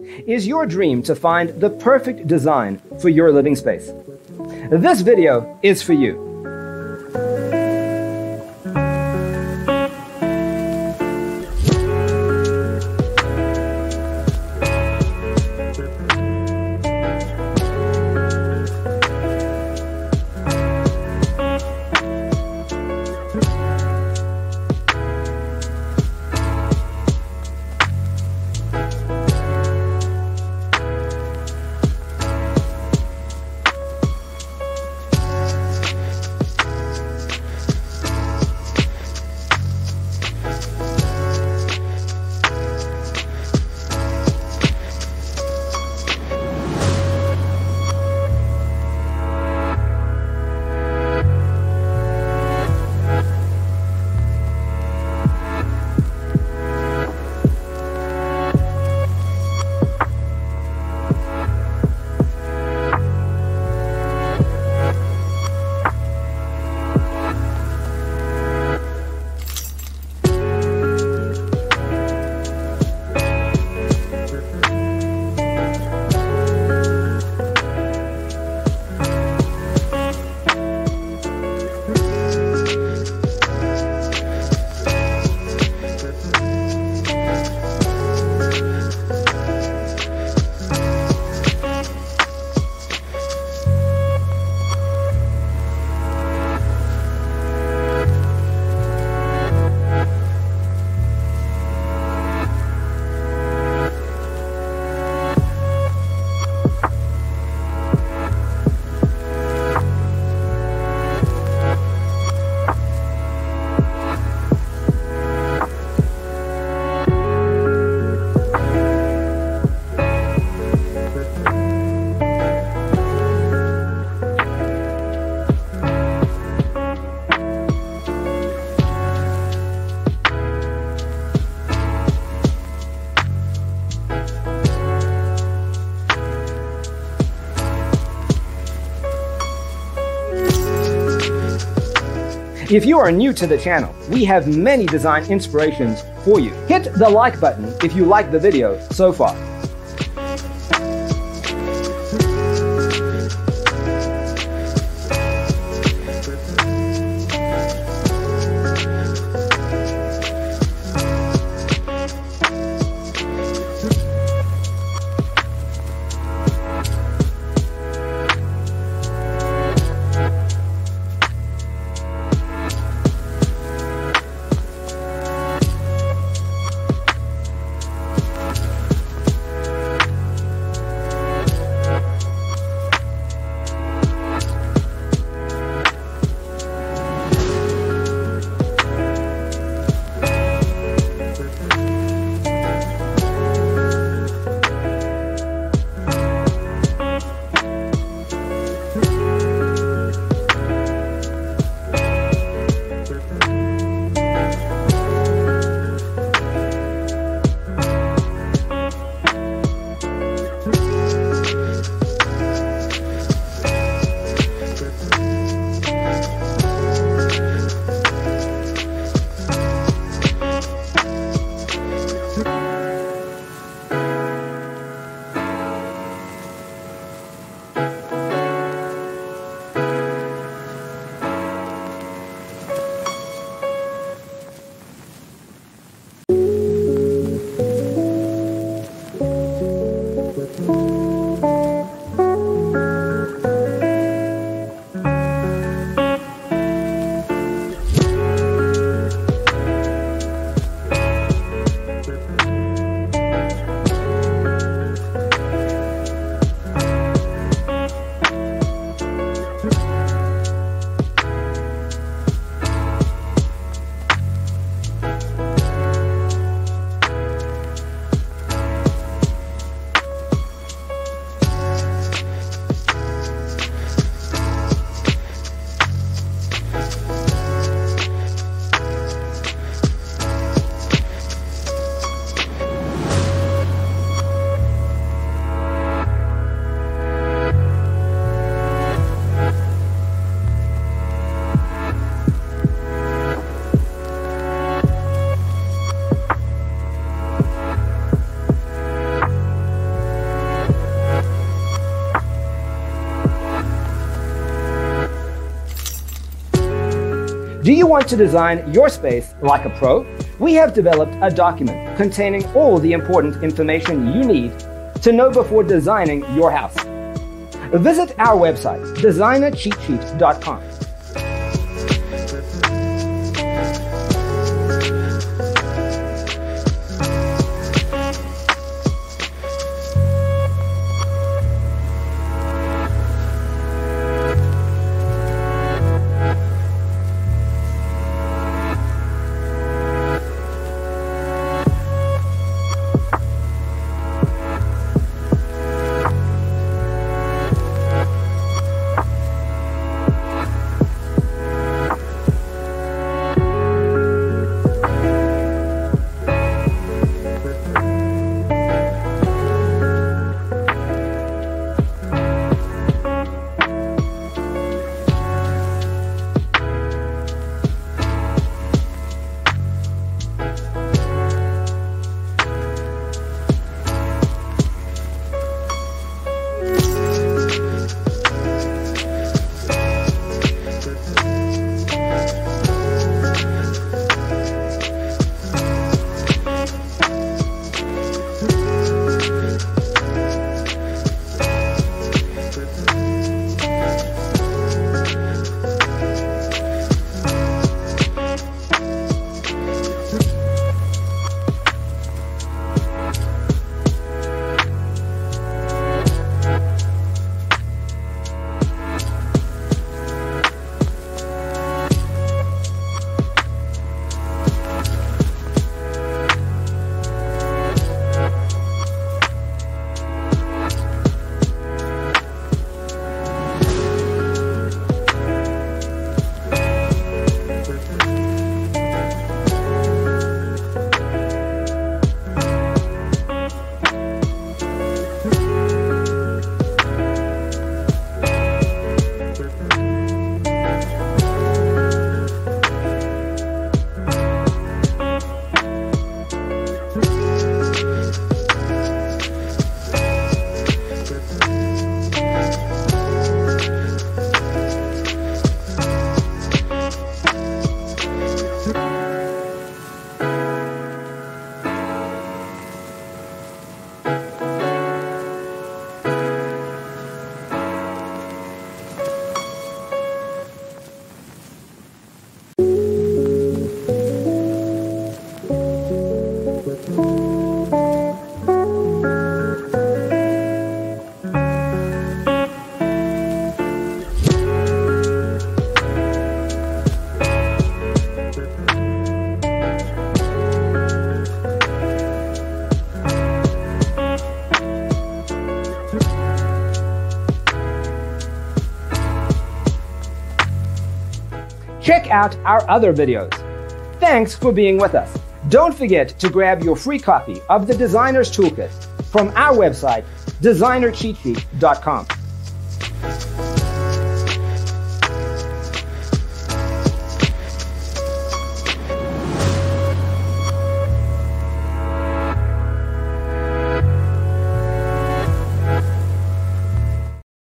Is your dream to find the perfect design for your living space? This video is for you. If you are new to the channel, we have many design inspirations for you. Hit the like button if you like the video so far. Do you want to design your space like a pro? We have developed a document containing all the important information you need to know before designing your house. Visit our website, designercheatsheet.com. Check out our other videos. Thanks for being with us. Don't forget to grab your free copy of the Designer's Toolkit from our website, designercheatsheet.com.